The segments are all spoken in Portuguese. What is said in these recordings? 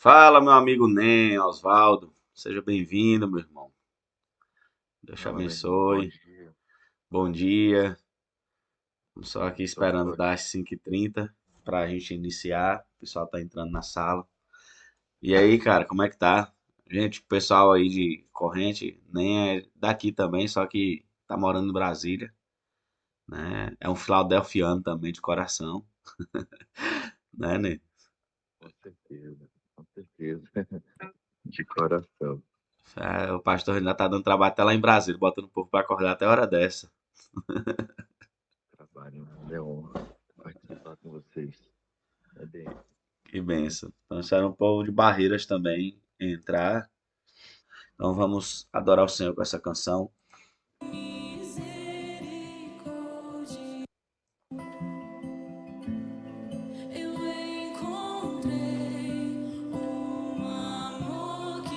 Fala, meu amigo Nem, Osvaldo. Seja bem-vindo, meu irmão. Deus te Fala, meu irmão, bom abençoe. dia. Bom dia. Estamos só aqui Tô esperando dar as 5h30 para a gente iniciar. O pessoal tá entrando na sala. E aí, cara, como é que tá? Gente, o pessoal aí de Corrente nem é daqui também, só que tá morando em Brasília, né? É um filadelfiano também de coração, né? com certeza, com certeza. De coração. O pastor ainda tá dando trabalho até lá em Brasília, botando o povo para acordar até a hora dessa. Trabalho, é honra participar com vocês. É bem, Que benção. Então, isso era um povo de Barreiras também entrar. Então, vamos adorar o Senhor com essa canção.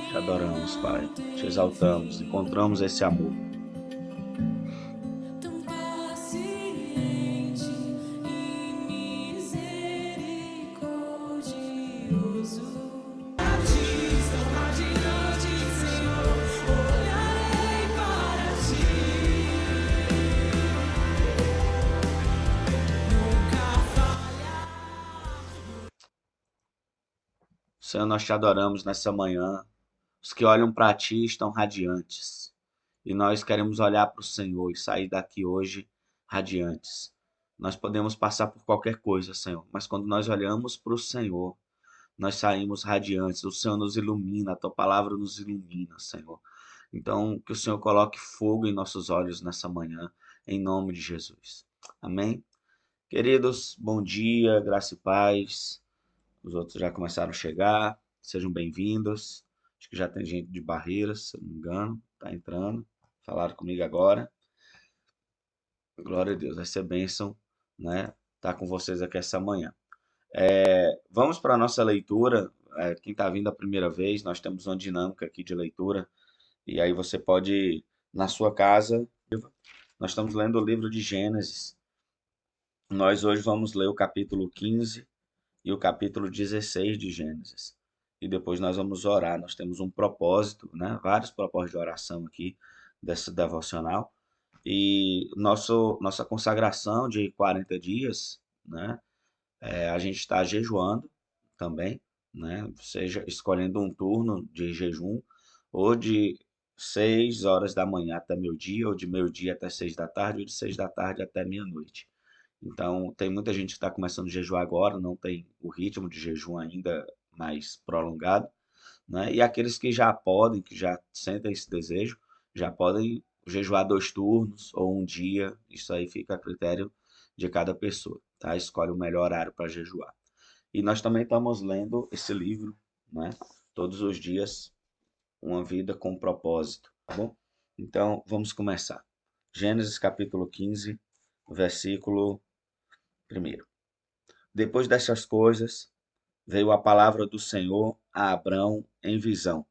Te adoramos, Pai. Te exaltamos. Encontramos esse amor. Senhor, nós te adoramos nessa manhã. Os que olham para ti estão radiantes. E nós queremos olhar para o Senhor e sair daqui hoje radiantes. Nós podemos passar por qualquer coisa, Senhor, mas quando nós olhamos para o Senhor, nós saímos radiantes. O Senhor nos ilumina, a tua palavra nos ilumina, Senhor. Então, que o Senhor coloque fogo em nossos olhos nessa manhã, em nome de Jesus. Amém? Queridos, bom dia, graça e paz. Os outros já começaram a chegar. Sejam bem-vindos. Acho que já tem gente de Barreiras, se eu não me engano, está entrando. Falaram comigo agora. Glória a Deus, vai ser bênção, né? Tá com vocês aqui essa manhã. Vamos para a nossa leitura. Quem está vindo a primeira vez, nós temos uma dinâmica aqui de leitura. E aí você pode, na sua casa, nós estamos lendo o livro de Gênesis. Nós hoje vamos ler o capítulo 15 e o capítulo 16 de Gênesis. E depois nós vamos orar. Nós temos um propósito, né? Vários propósitos de oração aqui dessa devocional. E nossa consagração de 40 dias, né? A gente está jejuando também, né? Seja escolhendo um turno de jejum, ou de 6 horas da manhã até meio-dia, ou de meio-dia até 6 da tarde, ou de 6 da tarde até meia-noite. Então, tem muita gente que está começando a jejuar agora, não tem o ritmo de jejum ainda mais prolongado, né? E aqueles que já podem, que já sentem esse desejo, já podem jejuar 2 turnos ou um dia, isso aí fica a critério de cada pessoa, tá? Escolhe o melhor horário para jejuar. E nós também estamos lendo esse livro, né? Todos os dias, uma vida com propósito, tá bom? Então, vamos começar. Gênesis capítulo 15, versículo 1. Depois dessas coisas, veio a palavra do Senhor a Abrão em visão,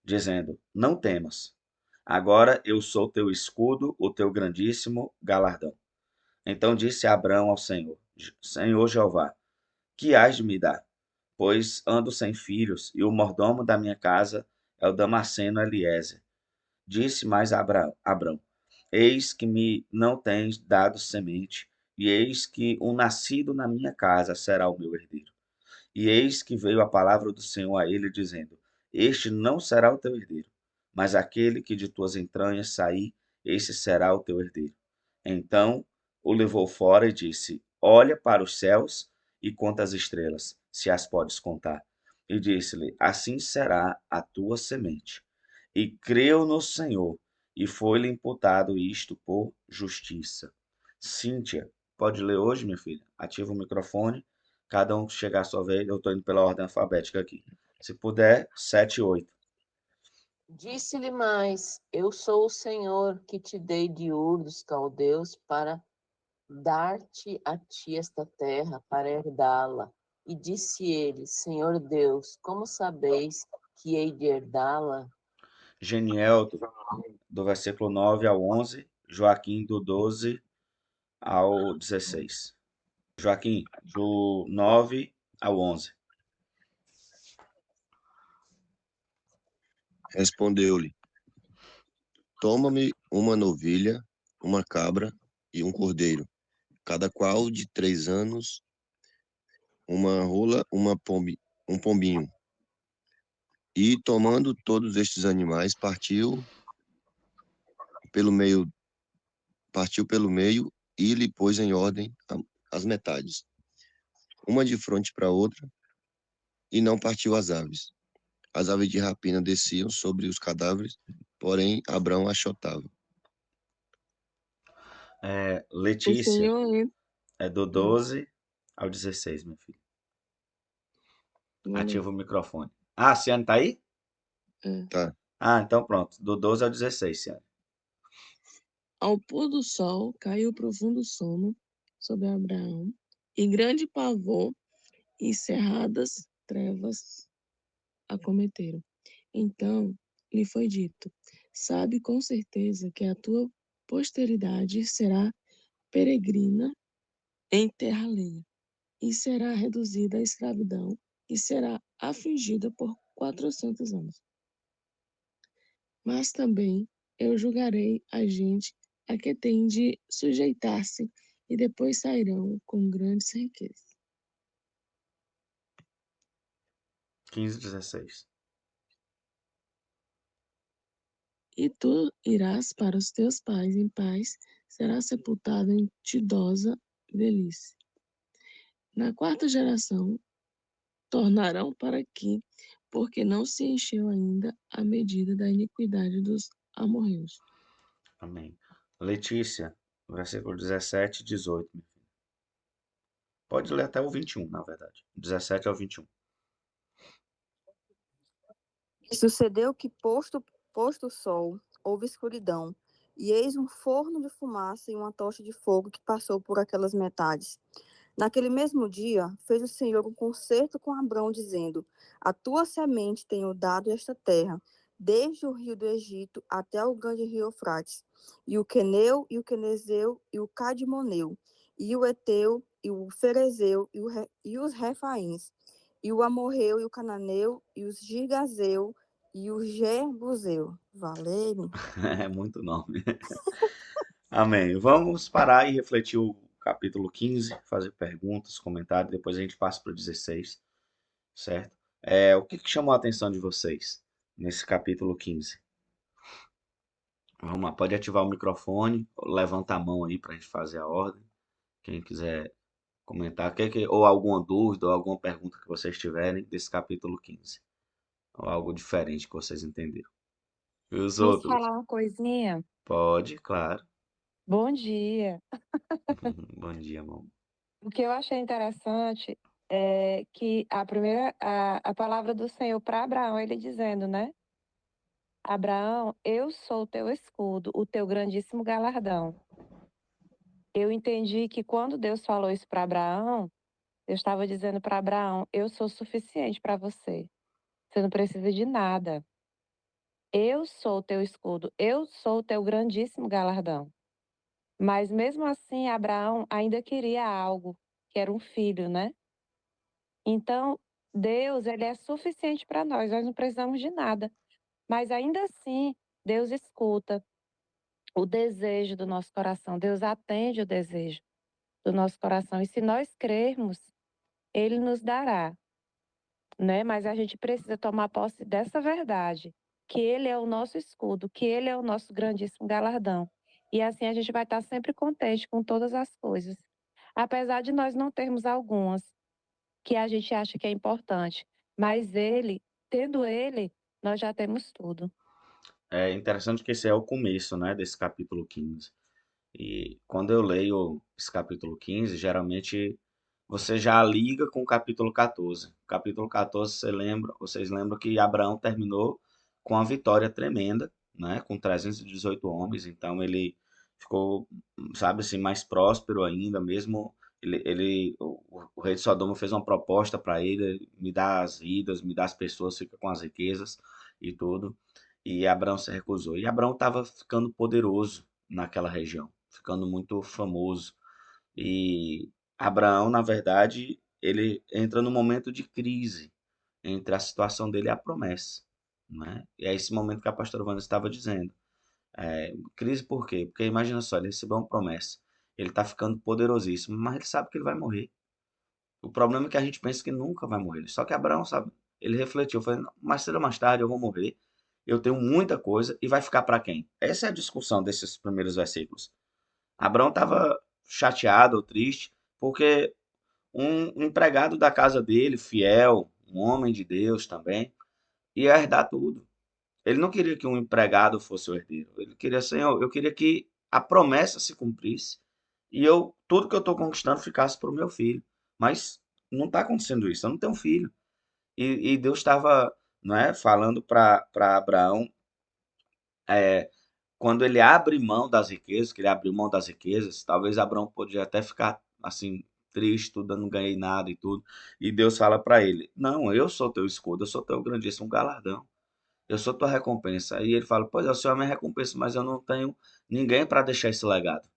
dizendo: Não temas, agora eu sou teu escudo, o teu grandíssimo galardão. Então disse Abrão ao Senhor: Senhor Jeová, que hás de me dar? Pois ando sem filhos, e o mordomo da minha casa é o Damasceno Eliezer. Disse mais Abrão: Eis que me não tens dado semente, e eis que um nascido na minha casa será o meu herdeiro. E eis que veio a palavra do Senhor a ele, dizendo: Este não será o teu herdeiro, mas aquele que de tuas entranhas sair, esse será o teu herdeiro. Então o levou fora e disse: Olha para os céus e conta as estrelas, se as podes contar. E disse-lhe: Assim será a tua semente. E creu no Senhor, e foi-lhe imputado isto por justiça. Cíntia, pode ler hoje, minha filha? Ativa o microfone. Cada um que chegar à sua vez, eu estou indo pela ordem alfabética aqui. Se puder, 7 e 8. Disse-lhe mais: Eu sou o Senhor que te dei de Ur dos caldeus para dar-te a ti esta terra para herdá-la. E disse ele: Senhor Deus, como sabeis que hei de herdá-la? Geniel, do versículo 9 ao 11. Joaquim, do 12 ao 16. Joaquim, do 9 ao 11. Respondeu-lhe: Toma-me uma novilha, uma cabra e um cordeiro, cada qual de 3 anos, uma rola, um pombinho. E tomando todos estes animais, pelo meio, partiu pelo meio e lhe pôs em ordem as metades, uma de frente para a outra, e não partiu as aves. As aves de rapina desciam sobre os cadáveres, porém Abrão achotava. O Letícia, Senhor é do 12 ao 16, meu filho. vou ler. Ativa o microfone. Ah, a Ciane tá aí? Tá. Ah, então pronto. Do 12 ao 16, Ciane. Ao pôr do sol caiu profundo sono sobre Abraão, e grande pavor e cerradas trevas acometeram. Então lhe foi dito: Sabe com certeza que a tua posteridade será peregrina em terra alheia, e será reduzida à escravidão, e será afligida por 400 anos. Mas também eu julgarei a gente a que tem de sujeitar-se, e depois sairão com grandes riquezas. 15 e 16. E tu irás para os teus pais em paz, serás sepultado em idosa velhice. Na quarta geração tornarão para aqui, porque não se encheu ainda a medida da iniquidade dos amorreus. Amém. Letícia, versículo 17 e 18, meu filho. Pode ler até o 21, na verdade. 17 ao 21. E sucedeu que, posto o sol, houve escuridão, e eis um forno de fumaça e uma tocha de fogo que passou por aquelas metades. Naquele mesmo dia, fez o Senhor um concerto com Abrão, dizendo: A tua semente tenho dado esta terra, desde o rio do Egito até o grande rio Eufrates, e o Queneu, e o Quenezeu, e o Cadmoneu, e o Eteu, e o Ferezeu, e os Refaíns, e o Amorreu, e o Cananeu, e os Girgazeu, e o Jebuseu. Valeu. É muito nome. Amém. Vamos parar e refletir o capítulo 15, fazer perguntas, comentários, depois a gente passa para o 16, certo? O que chamou a atenção de vocês nesse capítulo 15? Vamos lá, pode ativar o microfone, levanta a mão aí para a gente fazer a ordem. Quem quiser comentar, ou alguma dúvida, ou alguma pergunta que vocês tiverem desse capítulo 15. Ou algo diferente que vocês entenderam. E os Posso outros? falar uma coisinha? Pode, claro. Bom dia. Bom dia, amor. O que eu achei interessante é que a palavra do Senhor para Abraão, ele dizendo, né? Abraão, eu sou o teu escudo, o teu grandíssimo galardão. Eu entendi que quando Deus falou isso para Abraão, Deus estava dizendo para Abraão, eu sou suficiente para você. Você não precisa de nada. Eu sou o teu escudo, eu sou o teu grandíssimo galardão. Mas mesmo assim, Abraão ainda queria algo, que era um filho, né? Então, Deus, ele é suficiente para nós não precisamos de nada. Mas ainda assim, Deus escuta o desejo do nosso coração, Deus atende o desejo do nosso coração. E se nós crermos, ele nos dará, né? Mas a gente precisa tomar posse dessa verdade, que ele é o nosso escudo, que ele é o nosso grandíssimo galardão. E assim a gente vai estar sempre contente com todas as coisas. Apesar de nós não termos algumas que a gente acha que é importante, mas ele, tendo ele, nós já temos tudo. É interessante que esse é o começo, né, desse capítulo 15. E quando eu leio esse capítulo 15, geralmente você já liga com o capítulo 14. O capítulo 14, vocês lembram que Abraão terminou com uma vitória tremenda, né, com 318 homens, então ele ficou, sabe assim, mais próspero ainda, mesmo o rei de Sodoma fez uma proposta para ele, me dá as vidas, me dá as pessoas, fica com as riquezas e tudo. E Abraão se recusou. E Abraão estava ficando poderoso naquela região, ficando muito famoso. E Abraão, na verdade, ele entra num momento de crise entre a situação dele e a promessa. né? E é esse momento que a pastora Wanda estava dizendo. Crise por quê? Porque imagina só, ele recebeu uma promessa. Ele está ficando poderosíssimo, mas ele sabe que ele vai morrer. O problema é que a gente pensa que nunca vai morrer. Só que Abraão, sabe, ele refletiu, falou, mais cedo ou mais tarde eu vou morrer, eu tenho muita coisa, e vai ficar para quem? Essa é a discussão desses primeiros versículos. Abraão estava chateado ou triste, porque um empregado da casa dele, fiel, um homem de Deus também, ia herdar tudo. Ele não queria que um empregado fosse o herdeiro. Ele queria, Senhor, eu queria que a promessa se cumprisse e tudo que eu estou conquistando ficasse para o meu filho. Mas não está acontecendo isso. Eu não tenho filho. E Deus estava, não é, falando para Abraão, é, quando ele abre mão das riquezas, que ele abriu mão das riquezas, talvez Abraão podia até ficar assim triste, tudo, eu não ganhei nada e tudo. E Deus fala para ele: Não, eu sou teu escudo, eu sou teu grandíssimo galardão. Eu sou tua recompensa. Aí ele fala, pois é, o Senhor é minha recompensa, mas eu não tenho ninguém para deixar esse legado.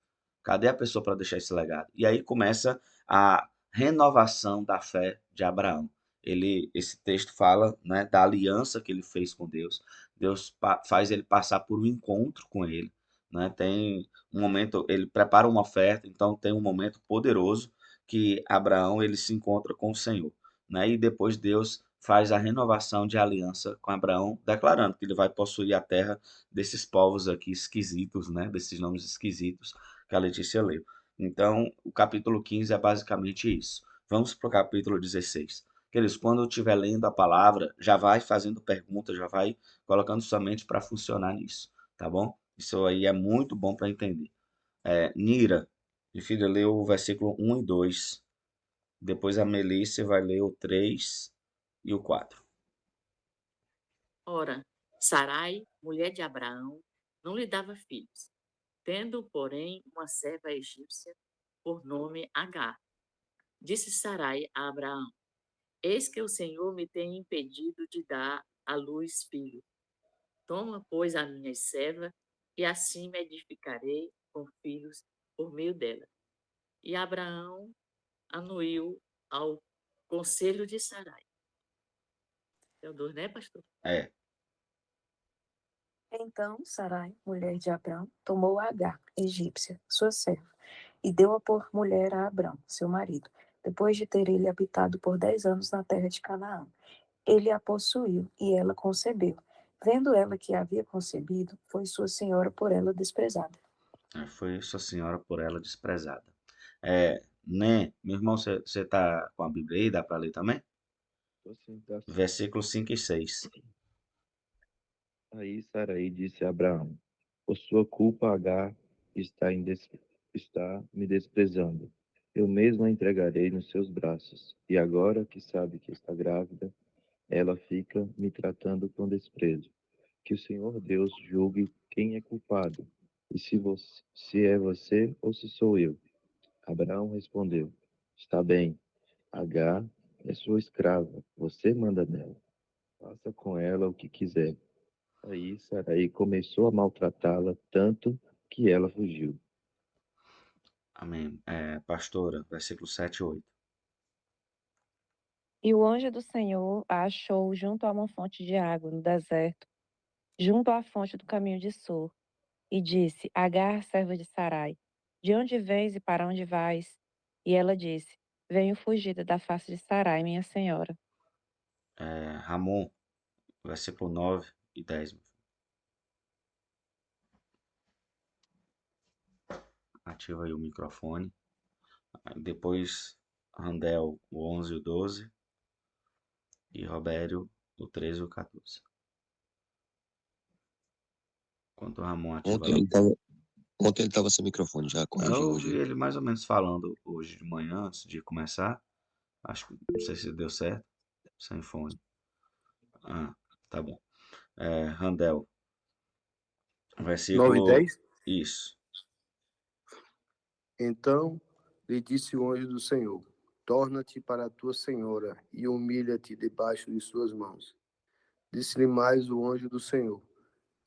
Cadê a pessoa para deixar esse legado? E aí começa a renovação da fé de Abraão. Esse texto fala, né, da aliança que ele fez com Deus. Deus faz ele passar por um encontro com ele, né? Tem um momento, ele prepara uma oferta, então tem um momento poderoso que Abraão ele se encontra com o Senhor, né? E depois Deus faz a renovação de aliança com Abraão, declarando que ele vai possuir a terra desses povos aqui esquisitos, né? Desses nomes esquisitos que a Letícia leu. Então, o capítulo 15 é basicamente isso. Vamos para o capítulo 16. Queridos, quando eu estiver lendo a palavra, já vai fazendo perguntas, já vai colocando sua mente para funcionar nisso, tá bom? Isso aí é muito bom para entender. Nira, minha filha, leu o versículo 1 e 2. Depois a Melissa vai ler o 3 e o 4. Ora, Sarai, mulher de Abraão, não lhe dava filhos, tendo, porém, uma serva egípcia por nome Agar. Disse Sarai a Abraão: Eis que o Senhor me tem impedido de dar à luz filho. Toma, pois, a minha serva, e assim me edificarei com filhos por meio dela. E Abraão anuiu ao conselho de Sarai. Teodoro, né, pastor? É, Então Sarai, mulher de Abrão, tomou Agar, egípcia, sua serva, e deu-a por mulher a Abrão, seu marido, depois de ter ele habitado por 10 anos na terra de Canaã. Ele a possuiu, e ela concebeu. Vendo ela que havia concebido, foi sua senhora por ela desprezada. foi sua senhora por ela desprezada. Né, meu irmão, você tá com a Bíblia aí? Dá para ler também? Tô sim, tá sim. Versículos 5 e 6. Aí Sarai disse a Abraão: Por sua culpa, Agar está me desprezando. Eu mesmo a entregarei nos seus braços. E agora que sabe que está grávida, ela fica me tratando com desprezo. Que o Senhor Deus julgue quem é culpado, e se é você ou se sou eu. Abraão respondeu: Está bem, Agar é sua escrava, você manda nela. Faça com ela o que quiser. Aí Sarai começou a maltratá-la tanto que ela fugiu. Amém. Pastora, versículos 7 e 8. E o anjo do Senhor a achou junto a uma fonte de água no deserto, junto à fonte do caminho de Sur, e disse: Agar, serva de Sarai, de onde vens e para onde vais? E ela disse: Venho fugida da face de Sarai, minha senhora. Ramon, versículo 9 e 10. Ativa aí o microfone. Aí depois, Randel, o 11 e o 12. E Robério, o 13 e o 14. Enquanto o Ramon ativa Ontem lá. ontem ele estava sem microfone, já Eu corrigiu ouvi hoje. ele mais ou menos falando hoje de manhã, antes de começar. Acho que não sei se deu certo. Sem fone. Ah, tá bom. Randel, 9 e versículo. 10. Isso. Então lhe disse o anjo do Senhor: Torna-te para a tua senhora e humilha-te debaixo de suas mãos. Disse-lhe mais o anjo do Senhor: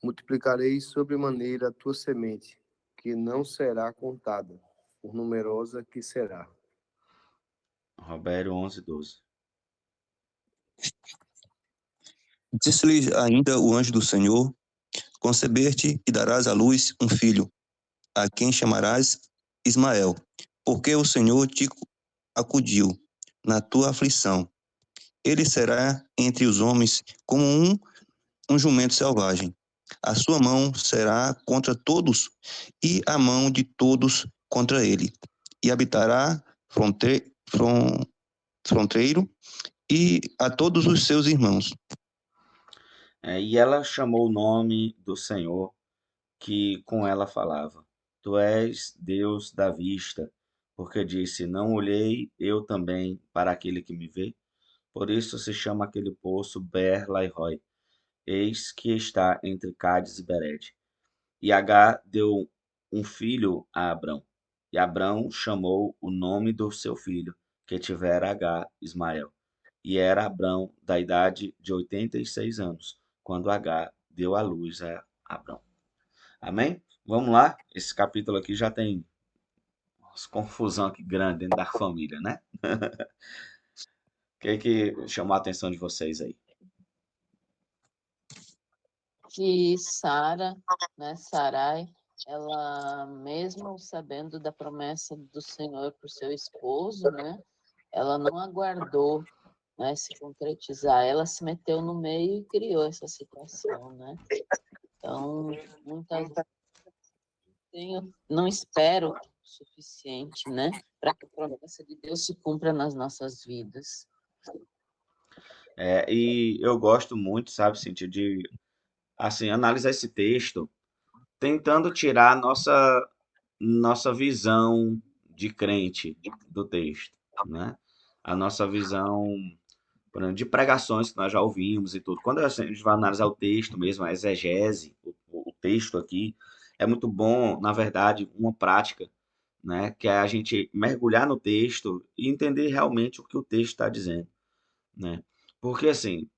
Multiplicarei sobremaneira a tua semente, que não será contada, por numerosa que será. Robério 11 e 12. Disse-lhe ainda o anjo do Senhor: Conceber-te e darás à luz um filho, a quem chamarás Ismael, porque o Senhor te acudiu na tua aflição. Ele será entre os homens como um jumento selvagem. A sua mão será contra todos e a mão de todos contra ele. E habitará fronteiro e a todos os seus irmãos. E ela chamou o nome do Senhor que com ela falava: Tu és Deus da vista, porque disse: Não olhei eu também para aquele que me vê. Por isso se chama aquele poço Ber-Lahai. Eis que está entre Cádiz e Bered. E Agar deu um filho a Abrão. E Abrão chamou o nome do seu filho, que tivera Agar, Ismael. E era Abrão da idade de 86 anos, quando Agar deu à luz a Abrão. Amém? Vamos lá. Esse capítulo aqui já tem uma confusão aqui grande dentro da família, né? O que chamou a atenção de vocês aí? Que Sara, né, Sarai, ela mesmo sabendo da promessa do Senhor para o seu esposo, né, ela não aguardou, né, se concretizar, ela se meteu no meio e criou essa situação, né? Então, muitas não espero o suficiente, né, para que a promessa de Deus se cumpra nas nossas vidas. E eu gosto muito, sabe, Cintia, de assim, analisar esse texto, tentando tirar nossa visão de crente do texto, né? A nossa visão, por exemplo, de pregações que nós já ouvimos e tudo. Quando a gente vai analisar o texto mesmo, a exegese, o texto aqui, é muito bom, na verdade, uma prática, né? Que é a gente mergulhar no texto e entender realmente o que o texto está dizendo, né? Porque, assim,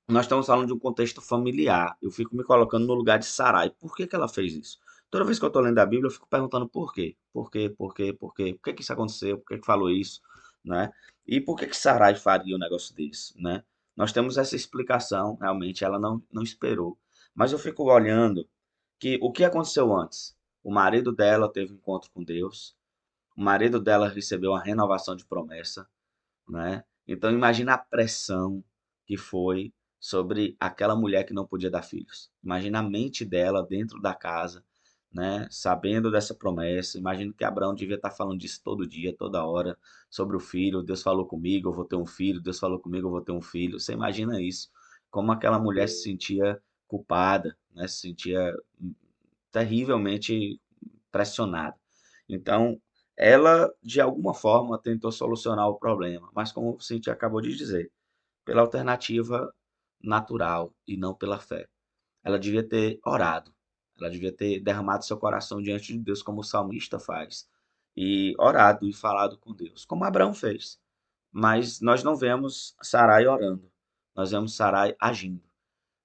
nós estamos falando de um contexto familiar. Eu fico me colocando no lugar de Sarai. Por que que ela fez isso? Toda vez que eu estou lendo a Bíblia, eu fico perguntando por quê? Por quê? Por quê? Por quê? Por que que isso aconteceu? Por que que falou isso? Né? E por que que Sarai faria um negócio desse? Né? Nós temos essa explicação, realmente, ela não esperou. Mas eu fico olhando que o que aconteceu antes? O marido dela teve um encontro com Deus, o marido dela recebeu uma renovação de promessa, né? Então imagina a pressão que foi sobre aquela mulher que não podia dar filhos. Imagina a mente dela dentro da casa, né? Sabendo dessa promessa. Imagina que Abraão devia estar falando disso todo dia, toda hora, sobre o filho. Deus falou comigo, eu vou ter um filho. Deus falou comigo, eu vou ter um filho. Você imagina isso? Como aquela mulher se sentia culpada, né? Se sentia terrivelmente pressionada. Então, ela, de alguma forma, tentou solucionar o problema, mas como o Cintia acabou de dizer, pela alternativa natural e não pela fé. Ela devia ter orado, ela devia ter derramado seu coração diante de Deus, como o salmista faz, e orado e falado com Deus, como Abraão fez. Mas nós não vemos Sarai orando, nós vemos Sarai agindo.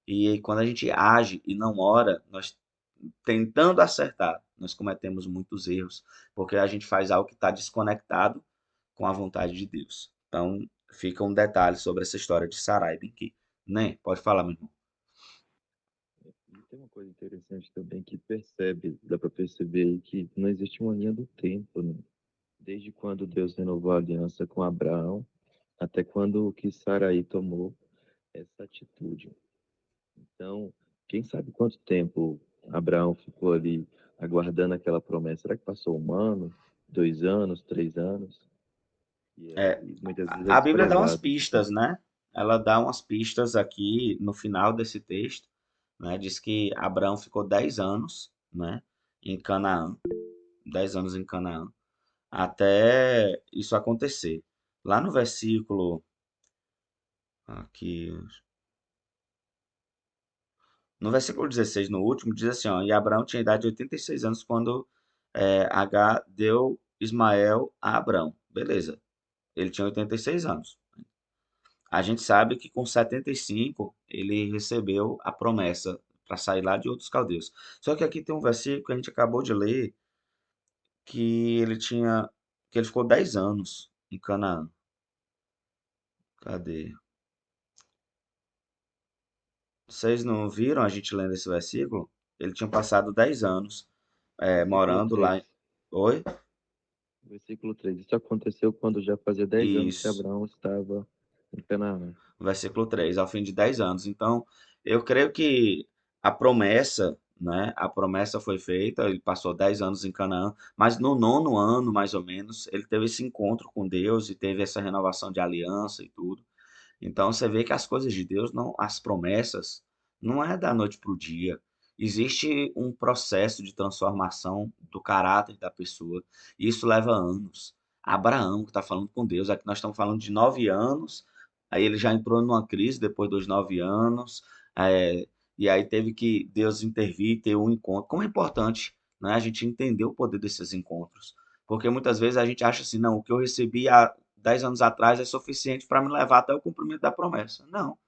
E quando a gente age e não ora, nós tentando acertar, nós cometemos muitos erros, porque a gente faz algo que está desconectado com a vontade de Deus. Então, fica um detalhe sobre essa história de Sarai bem aqui, né? Pode falar, meu irmão. E tem uma coisa interessante também que dá para perceber aí que não existe uma linha do tempo, né? Desde quando Deus renovou a aliança com Abraão, até quando que Sarai tomou essa atitude. Então, quem sabe quanto tempo Abraão ficou ali aguardando aquela promessa? Será que passou 1 ano, 2 anos, 3 anos? E É, muitas vezes é a Bíblia dá umas desprezado. pistas, né? Ela dá umas pistas aqui no final desse texto, né? Diz que Abraão ficou 10 anos, né? Em Canaã, 10 anos em Canaã, até isso acontecer. Lá no versículo aqui, no versículo 16, no último, diz assim, ó, e Abraão tinha idade de 86 anos quando Agar deu Ismael a Abraão. Beleza, ele tinha 86 anos. A gente sabe que com 75 ele recebeu a promessa para sair lá de outros caldeus. Só que aqui tem um versículo que a gente acabou de ler que ele ficou 10 anos em Canaã. Cadê? Vocês não viram a gente lendo esse versículo? Ele tinha passado 10 anos Versículo morando lá. 3. Oi? Versículo 3. Isso aconteceu quando já fazia 10 anos que Isso. Abraão estava em Canaã. Versículo 3, ao fim de 10 anos. Então, eu creio que a promessa, né? A promessa foi feita, ele passou 10 anos em Canaã, mas no 9º ano, mais ou menos, ele teve esse encontro com Deus e teve essa renovação de aliança e tudo. Então você vê que as coisas de Deus, não, as promessas, não é da noite para o dia. Existe um processo de transformação do caráter da pessoa. E isso leva anos. Abraão, que está falando com Deus, aqui nós estamos falando de 9 anos. Aí ele já entrou numa crise depois dos 9 anos. E aí teve que Deus intervir, ter um encontro. Como é importante, né, a gente entender o poder desses encontros. Porque muitas vezes a gente acha assim, não, o que eu recebi há 10 anos atrás é suficiente para me levar até o cumprimento da promessa. Não.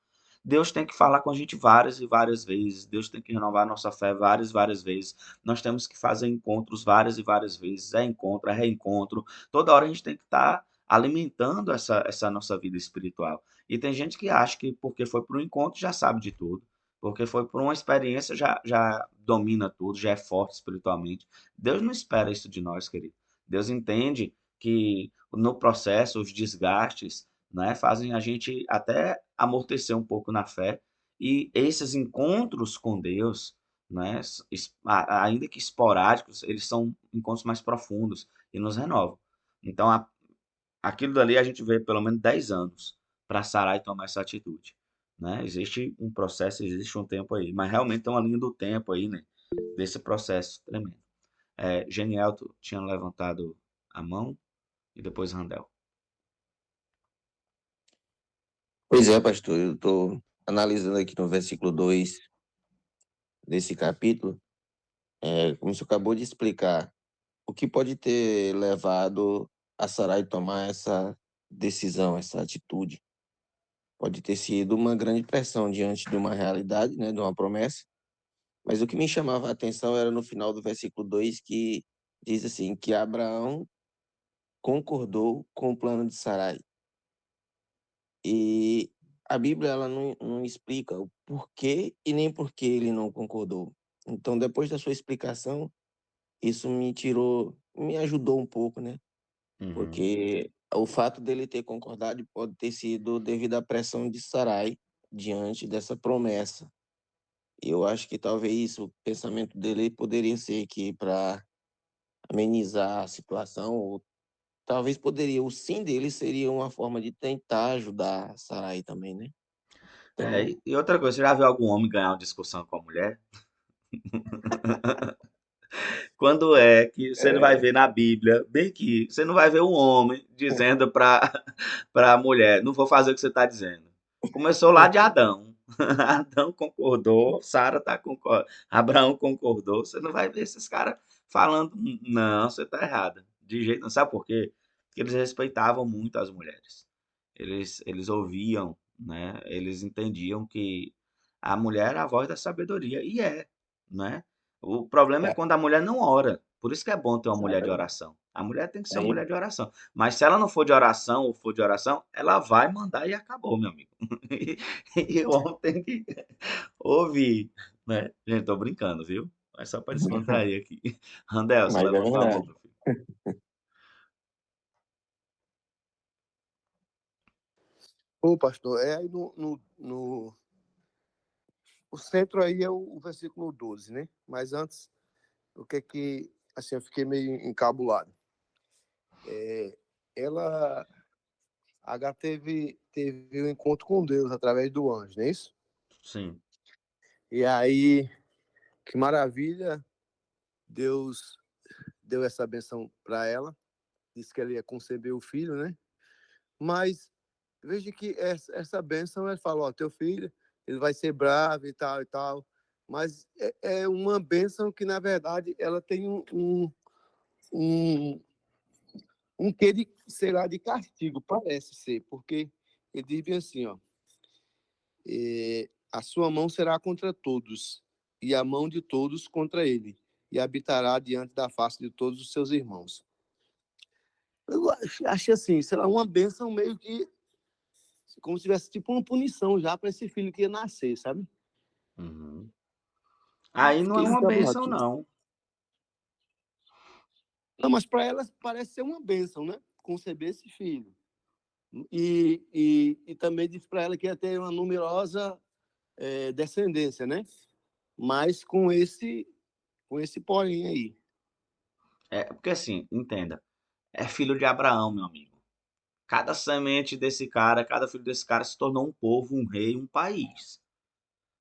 Deus tem que falar com a gente várias e várias vezes. Deus tem que renovar nossa fé várias e várias vezes. Nós temos que fazer encontros várias e várias vezes. É encontro, é reencontro. Toda hora a gente tem que estar alimentando essa nossa vida espiritual. E tem gente que acha que porque foi para um encontro já sabe de tudo. Porque foi por uma experiência já domina tudo, já é forte espiritualmente. Deus não espera isso de nós, querido. Deus entende que no processo os desgastes, né, fazem a gente até amortecer um pouco na fé. E esses encontros com Deus, né, ainda que esporádicos, eles são encontros mais profundos e nos renovam. Então, aquilo dali a gente vê pelo menos 10 anos para Sarai tomar essa atitude. Né? Existe um processo, existe um tempo aí, mas realmente tem uma linha do tempo aí, né, desse processo tremendo. Geniel, tu tinha levantado a mão e depois Randel. Pois é, pastor, eu estou analisando aqui no versículo 2 desse capítulo, como você acabou de explicar, o que pode ter levado a Sarai tomar essa decisão, essa atitude. Pode ter sido uma grande pressão diante de uma realidade, né, de uma promessa, mas o que me chamava a atenção era no final do versículo 2 que diz assim, que Abraão concordou com o plano de Sarai. E a Bíblia ela não explica o porquê e nem por que ele não concordou. Então, depois da sua explicação, isso me ajudou um pouco, né? Uhum. Porque o fato dele ter concordado pode ter sido devido à pressão de Sarai diante dessa promessa. E eu acho que talvez o pensamento dele poderia ser que para amenizar a situação, ou talvez o sim dele seria uma forma de tentar ajudar Sarai também, né? Então, E outra coisa, você já viu algum homem ganhar uma discussão com a mulher? Quando é que você não vai ver na Bíblia, bem que você não vai ver um homem dizendo para a mulher, não vou fazer o que você está dizendo. Começou lá de Adão. Adão concordou, Sara está concordando, Abraão concordou. Você não vai ver esses caras falando, não, você está errada. De jeito não. Sabe por quê? Porque eles respeitavam muito as mulheres. Eles ouviam, né? Eles entendiam que a mulher era a voz da sabedoria. E né? O problema é é, quando a mulher não ora. Por isso que é bom ter uma mulher de exatamente. oração. A mulher tem que ser uma Aí, mulher de oração. Mas se ela não for de oração ou for de oração, ela vai mandar e acabou, meu amigo. E o homem tem que ouvir, né? Gente, tô brincando, viu? Mas só para descontrair aqui. Randel, você mas é levantou a mão, verdade. meu filho. Ô, pastor, aí o centro aí é o versículo 12, né? Mas antes, o que assim, eu fiquei meio encabulado. Ela, H teve um encontro com Deus através do anjo, não é isso? Sim. E aí, que maravilha, Deus deu essa benção para ela, disse que ela ia conceber o filho, né? Mas veja que essa benção, ele falou, ó, teu filho, ele vai ser bravo e tal e tal, mas é uma benção que, na verdade, ela tem um quê de, sei lá, de castigo, parece ser, porque ele diz bem assim, ó, a sua mão será contra todos, e a mão de todos contra ele, e habitará diante da face de todos os seus irmãos. Eu achei assim, sei lá, uma bênção meio que como se tivesse tipo uma punição já para esse filho que ia nascer, sabe? Uhum. Aí não é Fiquei uma bênção, encabulado. não. Não, mas para ela parece ser uma bênção, né? Conceber esse filho. E também disse para ela que ia ter uma numerosa descendência, né? Mas com esse porém aí. É, porque assim, entenda, é filho de Abraão, meu amigo. Cada semente desse cara, cada filho desse cara se tornou um povo, um rei, um país.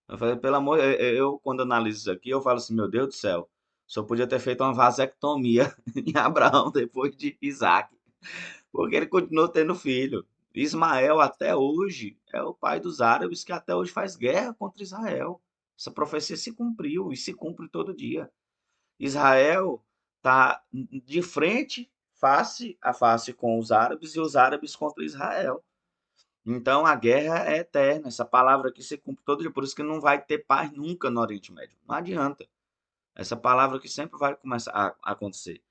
Eu falei, pelo amor, eu quando analiso isso aqui, eu falo assim, meu Deus do céu, só podia ter feito uma vasectomia em Abraão depois de Isaac, porque ele continuou tendo filho. Ismael até hoje é o pai dos árabes que até hoje faz guerra contra Israel. Essa profecia se cumpriu e se cumpre todo dia. Israel está de frente, face a face com os árabes e os árabes contra Israel. Então a guerra é eterna. Essa palavra aqui se cumpre todo dia. Por isso que não vai ter paz nunca no Oriente Médio. Não adianta. Essa palavra aqui sempre vai começar a acontecer,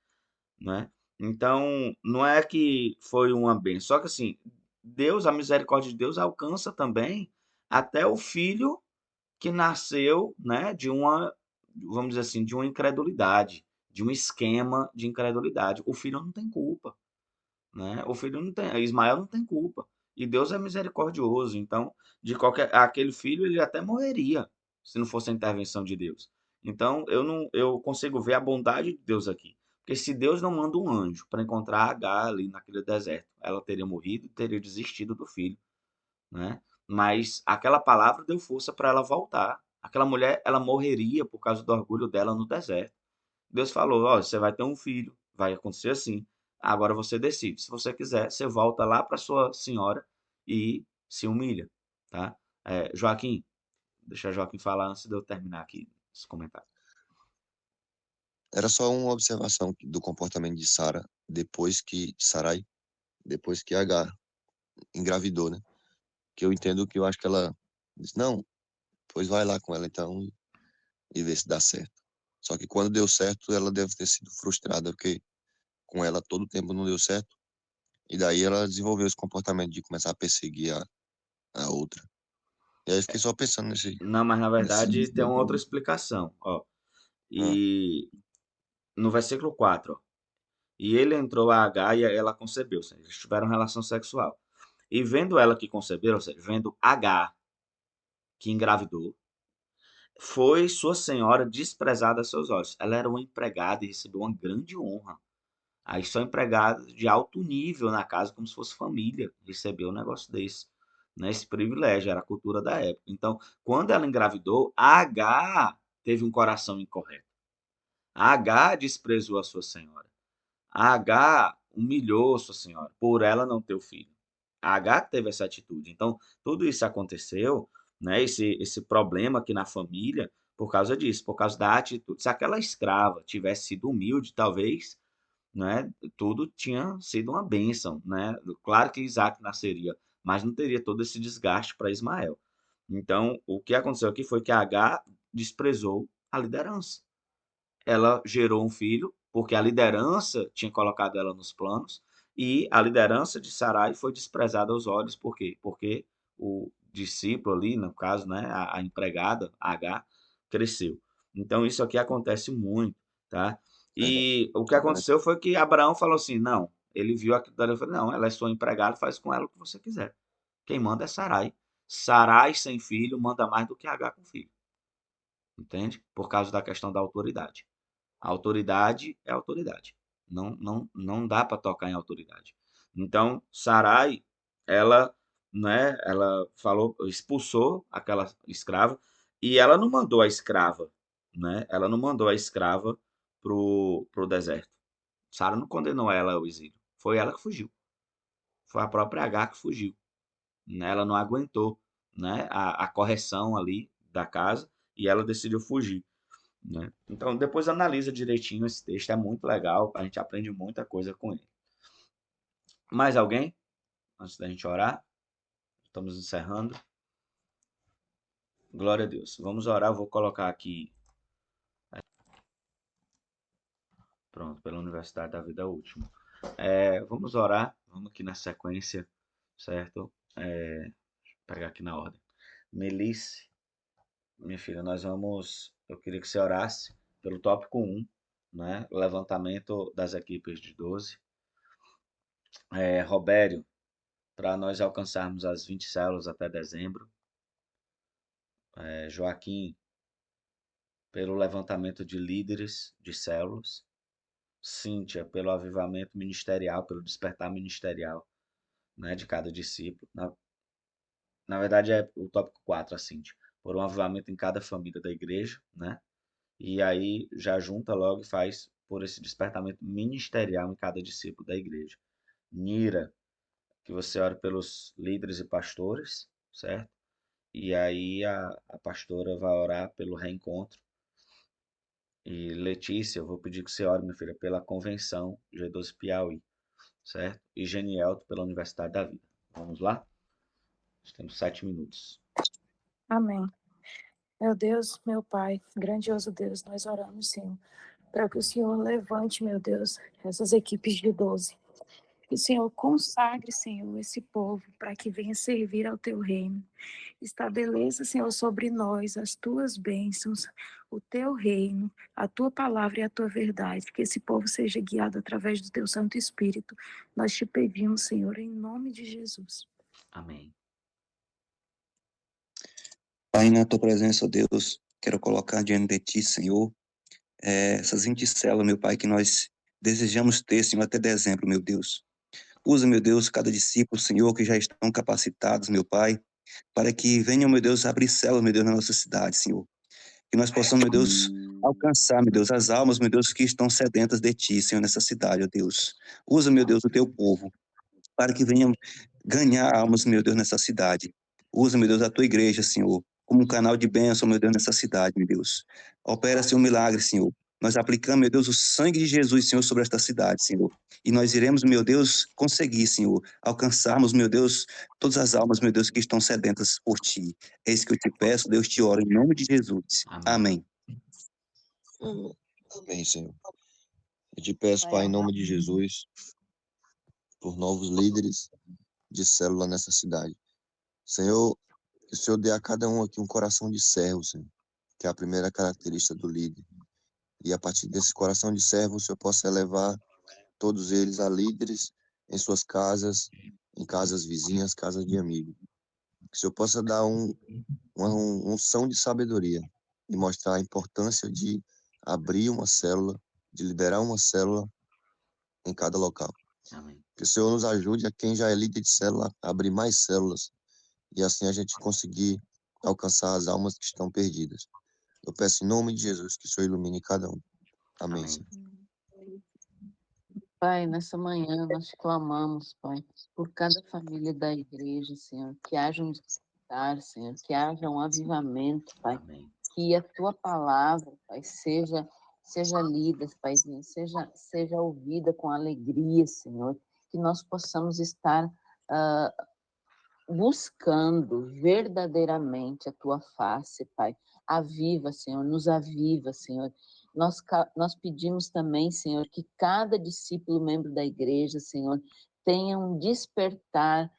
né? Então, não é que foi uma bênção. Só que assim, Deus, a misericórdia de Deus alcança também até o filho que nasceu, né, de uma, vamos dizer assim, de uma incredulidade, de um esquema de incredulidade. O filho não tem culpa, né? O filho não tem, Ismael não tem culpa. E Deus é misericordioso, então, de qualquer aquele filho ele até morreria se não fosse a intervenção de Deus. Então, eu consigo ver a bondade de Deus aqui. Porque se Deus não manda um anjo para encontrar Agar ali naquele deserto, ela teria morrido e teria desistido do filho, né? Mas aquela palavra deu força para ela voltar. Aquela mulher, ela morreria por causa do orgulho dela no deserto. Deus falou: ó, você vai ter um filho, vai acontecer assim. Agora você decide. Se você quiser, você volta lá para sua senhora e se humilha, tá? Joaquim, deixa Joaquim falar antes de eu terminar aqui esse comentário. Era só uma observação do comportamento de Sara Sarai, depois que Agar engravidou, né? Que eu entendo que eu acho que ela disse, não, pois vai lá com ela então e vê se dá certo. Só que quando deu certo, ela deve ter sido frustrada, porque com ela todo o tempo não deu certo. E daí ela desenvolveu esse comportamento de começar a perseguir a outra. E aí eu fiquei só pensando Não, mas na verdade nesse tem uma outra detalhe. explicação, ó. Ah, E no versículo 4, ó. E ele entrou a Agar e ela concebeu, ou seja, eles tiveram relação sexual. E vendo ela que concebeu, ou seja, vendo Agar que engravidou, foi sua senhora desprezada a seus olhos. Ela era uma empregada e recebeu uma grande honra. Aí só empregada de alto nível na casa, como se fosse família, recebeu um negócio desse. Né? Esse privilégio, era a cultura da época. Então, quando ela engravidou, a Agar teve um coração incorreto. A Agar desprezou a sua senhora. A Agar humilhou sua senhora por ela não ter o filho. A Agar teve essa atitude. Então, tudo isso aconteceu, né? Esse problema aqui na família, por causa disso, por causa da atitude. Se aquela escrava tivesse sido humilde, talvez, né, tudo tinha sido uma bênção, né? Claro que Isaac nasceria, mas não teria todo esse desgaste para Ismael. Então, o que aconteceu aqui foi que a Agar desprezou a liderança. Ela gerou um filho, porque a liderança tinha colocado ela nos planos, e a liderança de Sarai foi desprezada aos olhos, por quê? Porque o discípulo ali, no caso, né, a empregada, a H, cresceu. Então, isso aqui acontece muito, tá? verdade, E o que verdade. aconteceu foi que Abraão falou assim, não, ele viu aquilo dali e falou, não, ela é sua empregada, faz com ela o que você quiser. Quem manda é Sarai. Sarai sem filho manda mais do que H com filho, entende? Por causa da questão da autoridade. A autoridade é autoridade. Não dá para tocar em autoridade. Então, Sarai, ela, né, ela falou, expulsou aquela escrava e ela não mandou a escrava, né? Ela não mandou a escrava pro deserto. Sara não condenou ela ao exílio. Foi ela que fugiu. Foi a própria Agar que fugiu, né? Ela não aguentou, né, a correção ali da casa e ela decidiu fugir, né? Então, depois analisa direitinho esse texto, é muito legal, a gente aprende muita coisa com ele. Mais alguém? Antes da gente orar, estamos encerrando. Glória a Deus. Vamos orar, eu vou colocar aqui, pronto, pela Universidade da Vida Última. Vamos orar, vamos aqui na sequência, certo? Deixa eu pegar aqui na ordem. Melice, minha filha, eu queria que você orasse pelo tópico 1, né? Levantamento das equipes de 12. Robério, para nós alcançarmos as 20 células até dezembro. Joaquim, pelo levantamento de líderes de células. Cíntia, pelo avivamento ministerial, pelo despertar ministerial, né, de cada discípulo. Na verdade, é o tópico 4, a Cíntia. Por um avivamento em cada família da igreja, né? E aí já junta logo e faz por esse despertamento ministerial em cada discípulo da igreja. Nira, que você ore pelos líderes e pastores, certo? E aí a pastora vai orar pelo reencontro. E Letícia, eu vou pedir que você ore, minha filha, pela convenção G12 Piauí, certo? E Genielto pela Universidade da Vida. Vamos lá? Nós temos 7 minutos. Amém. Meu Deus, meu Pai, grandioso Deus, nós oramos, Senhor, para que o Senhor levante, meu Deus, essas equipes de 12. Que o Senhor consagre, Senhor, esse povo para que venha servir ao teu reino. Estabeleça, Senhor, sobre nós as tuas bênçãos, o teu reino, a tua palavra e a tua verdade. Que esse povo seja guiado através do teu Santo Espírito. Nós te pedimos, Senhor, em nome de Jesus. Amém. Pai, na tua presença, ó Deus, quero colocar diante de ti, Senhor, essas 20 células, meu Pai, que nós desejamos ter, Senhor, até dezembro, meu Deus. Usa, meu Deus, cada discípulo, Senhor, que já estão capacitados, meu Pai, para que venham, meu Deus, abrir células, meu Deus, na nossa cidade, Senhor. Que nós possamos, meu Deus, alcançar, meu Deus, as almas, meu Deus, que estão sedentas de ti, Senhor, nessa cidade, ó Deus. Usa, meu Deus, o teu povo, para que venham ganhar almas, meu Deus, nessa cidade. Usa, meu Deus, a tua igreja, Senhor, como um canal de bênção, meu Deus, nessa cidade, meu Deus. Opera, Senhor, um milagre, Senhor. Nós aplicamos, meu Deus, o sangue de Jesus, Senhor, sobre esta cidade, Senhor. E nós iremos, meu Deus, conseguir, Senhor, alcançarmos, meu Deus, todas as almas, meu Deus, que estão sedentas por ti. É isso que eu te peço, Deus, te oro, em nome de Jesus. Amém. Amém, Senhor. Eu te peço, Pai, em nome de Jesus, por novos líderes de célula nessa cidade. Senhor, que o Senhor dê a cada um aqui um coração de servo, Senhor, que é a primeira característica do líder. E a partir desse coração de servo, o Senhor possa elevar todos eles a líderes em suas casas, em casas vizinhas, casas de amigos. Que o Senhor possa dar uma unção de sabedoria e mostrar a importância de abrir uma célula, de liderar uma célula em cada local. Amém. Que o Senhor nos ajude, a quem já é líder de célula, a abrir mais células e assim a gente conseguir alcançar as almas que estão perdidas. Eu peço em nome de Jesus que o Senhor ilumine cada um. Amém, Amém. Senhor. Pai, nessa manhã nós clamamos, Pai, por cada família da igreja, Senhor, que haja um despertar, Senhor, que haja um avivamento, Pai, Amém. que a tua palavra, Pai, seja lida, Paizinho, seja ouvida com alegria, Senhor, que nós possamos estar buscando verdadeiramente a tua face, Pai. Aviva, Senhor, nos aviva, Senhor. Nós pedimos também, Senhor, que cada discípulo membro da igreja, Senhor, tenha um despertar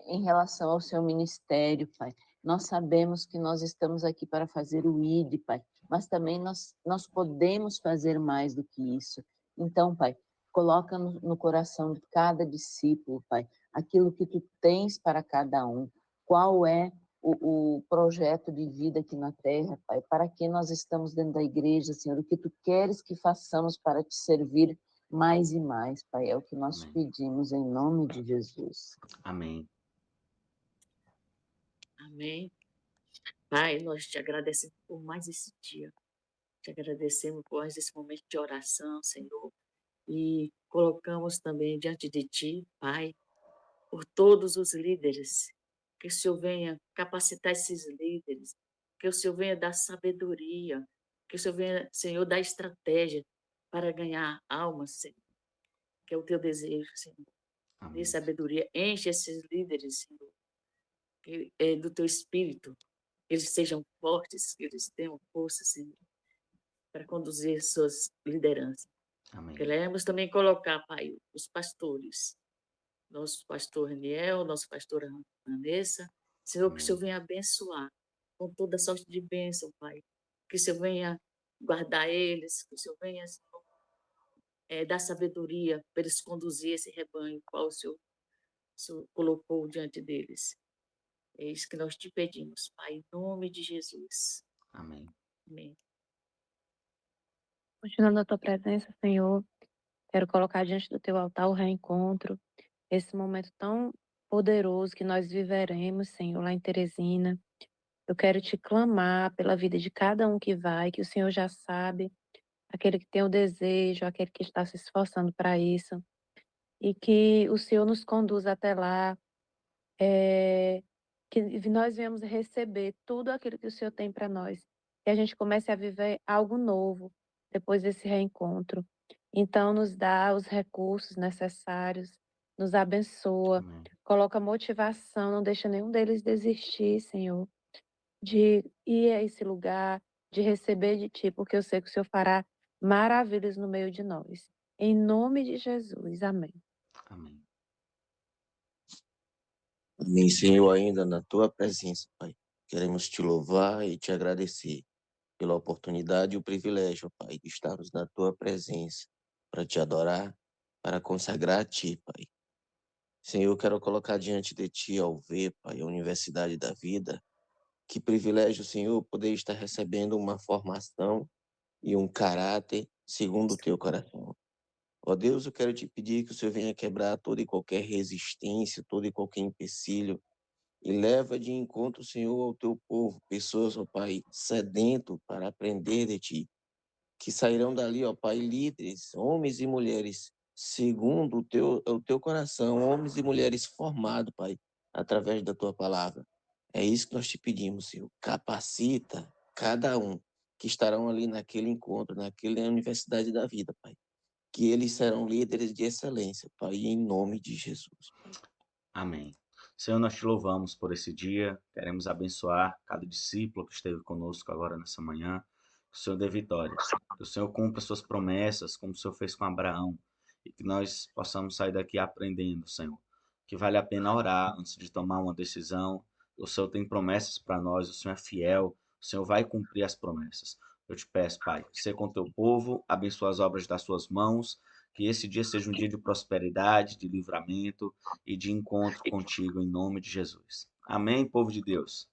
em relação ao seu ministério, Pai. Nós sabemos que nós estamos aqui para fazer o ID, Pai, mas também nós podemos fazer mais do que isso. Então, Pai, coloca no coração de cada discípulo, Pai, aquilo que tu tens para cada um. Qual é o projeto de vida aqui na terra, Pai? Para que nós estamos dentro da igreja, Senhor? O que tu queres que façamos para te servir mais e mais, Pai? É o que nós Amém. pedimos em nome de Jesus. Amém. Amém. Pai, nós te agradecemos por mais esse dia. Te agradecemos por mais esse momento de oração, Senhor. E colocamos também diante de Ti, Pai, por todos os líderes. Que o Senhor venha capacitar esses líderes. Que o Senhor venha dar sabedoria. Que o Senhor venha, Senhor, dar estratégia para ganhar almas, Senhor. Que é o Teu desejo, Senhor. Dê Amém. sabedoria. Enche esses líderes, Senhor, do Teu Espírito. Que eles sejam fortes, que eles tenham força, Senhor, para conduzir suas lideranças. Amém. Queremos também colocar, Pai, os pastores, nosso pastor Raniel, nossa pastora Vanessa, Senhor, que o Senhor venha abençoar, com toda sorte de bênção, Pai. Que o Senhor venha guardar eles, que o Senhor venha, Senhor, dar sabedoria para eles conduzir esse rebanho, qual o Senhor colocou diante deles. É isso que nós te pedimos, Pai, em nome de Jesus. Amém. Amém. Continuando na tua presença, Senhor, quero colocar diante do teu altar o reencontro, esse momento tão poderoso que nós viveremos, Senhor, lá em Teresina. Eu quero te clamar pela vida de cada um que vai, que o Senhor já sabe, aquele que tem o desejo, aquele que está se esforçando para isso, e que o Senhor nos conduza até lá, que nós venhamos receber tudo aquilo que o Senhor tem para nós, que a gente comece a viver algo novo depois desse reencontro. Então, nos dá os recursos necessários, nos abençoa, Amém. coloca motivação, não deixa nenhum deles desistir, Senhor, de ir a esse lugar, de receber de Ti, porque eu sei que o Senhor fará maravilhas no meio de nós. Em nome de Jesus, amém. Amém. Amém, Senhor, ainda na tua presença, Pai. Queremos te louvar e te agradecer pela oportunidade e o privilégio, Pai, de estarmos na tua presença para te adorar, para consagrar a ti, Pai. Senhor, eu quero colocar diante de ti ao ver, Pai, a Universidade da Vida. Que privilégio, Senhor, poder estar recebendo uma formação e um caráter segundo o teu coração. Ó Deus, eu quero te pedir que o Senhor venha quebrar toda e qualquer resistência, todo e qualquer empecilho, e leva de encontro, Senhor, ao teu povo, pessoas, ó Pai, sedento para aprender de ti, que sairão dali, ó Pai, líderes, homens e mulheres, segundo o teu coração, homens e mulheres formados, Pai, através da tua palavra. É isso que nós te pedimos, Senhor. Capacita cada um que estarão ali naquele encontro, naquela Universidade da Vida, Pai. Que eles serão líderes de excelência, Pai, em nome de Jesus, Pai. Amém. Senhor, nós te louvamos por esse dia. Queremos abençoar cada discípulo que esteve conosco agora nessa manhã. Que o Senhor dê vitórias. Que o Senhor cumpra suas promessas, como o Senhor fez com Abraão. E que nós possamos sair daqui aprendendo, Senhor. Que vale a pena orar antes de tomar uma decisão. O Senhor tem promessas para nós, o Senhor é fiel. O Senhor vai cumprir as promessas. Eu te peço, Pai, ser com teu povo, abençoa as obras das suas mãos. Que esse dia seja um dia de prosperidade, de livramento e de encontro contigo, em nome de Jesus. Amém, povo de Deus.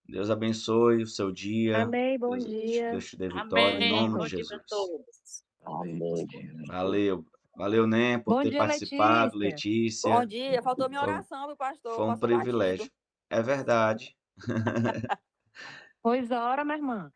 Deus abençoe o seu dia. Amém, bom dia. Deus te dê vitória, em Amém. nome Bom de dia para Jesus. todos. Amém. Valeu. Valeu, Né, por Bom ter dia, participado, Letícia. Bom Letícia. dia, faltou minha Foi, oração, meu pastor, foi um passou batido. privilégio. É verdade. Pois ora, minha irmã.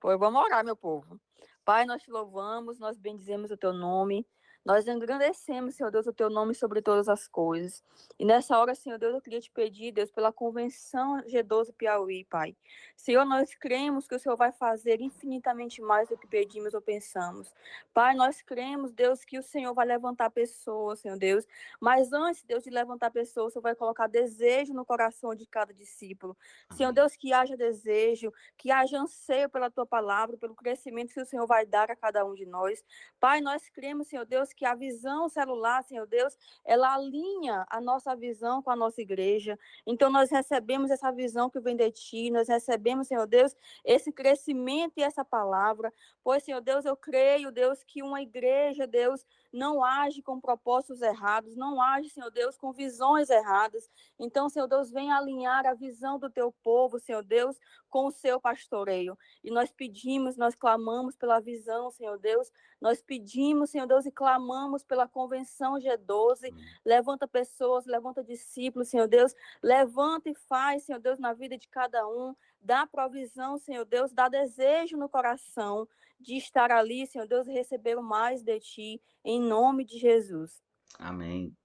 Pois vamos orar, meu povo. Pai, nós te louvamos, nós bendizemos o teu nome, nós engrandecemos, Senhor Deus, o teu nome sobre todas as coisas. E nessa hora, Senhor Deus, eu queria te pedir, Deus, pela convenção G12 Piauí, Pai. Senhor, nós cremos que o Senhor vai fazer infinitamente mais do que pedimos ou pensamos. Pai, nós cremos, Deus, que o Senhor vai levantar pessoas, Senhor Deus. Mas antes, Deus, de levantar pessoas, o Senhor vai colocar desejo no coração de cada discípulo. Senhor Amém. Deus, que haja desejo, que haja anseio pela tua palavra, pelo crescimento que o Senhor vai dar a cada um de nós. Pai, nós cremos, Senhor Deus, que a visão celular, Senhor Deus, ela alinha a nossa visão com a nossa igreja. Então, nós recebemos essa visão que vem de ti, nós recebemos, Senhor Deus, esse crescimento e essa palavra. Pois, Senhor Deus, eu creio, Deus, que uma igreja, Deus, não age com propósitos errados, não age, Senhor Deus, com visões erradas. Então, Senhor Deus, vem alinhar a visão do teu povo, Senhor Deus, com o seu pastoreio. E nós pedimos, nós clamamos pela visão, Senhor Deus. Nós pedimos, Senhor Deus, e clamamos pela convenção G12. Levanta pessoas, levanta discípulos, Senhor Deus. Levanta e faz, Senhor Deus, na vida de cada um. Dá provisão, Senhor Deus. Dá desejo no coração de estar ali, Senhor Deus, e receber o mais de ti, em nome de Jesus. Amém.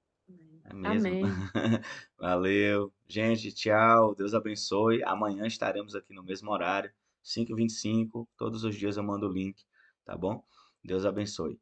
É mesmo. Amém. Valeu. Gente, tchau. Deus abençoe. Amanhã estaremos aqui no mesmo horário, 5h25. Todos os dias eu mando o link, tá bom? Deus abençoe.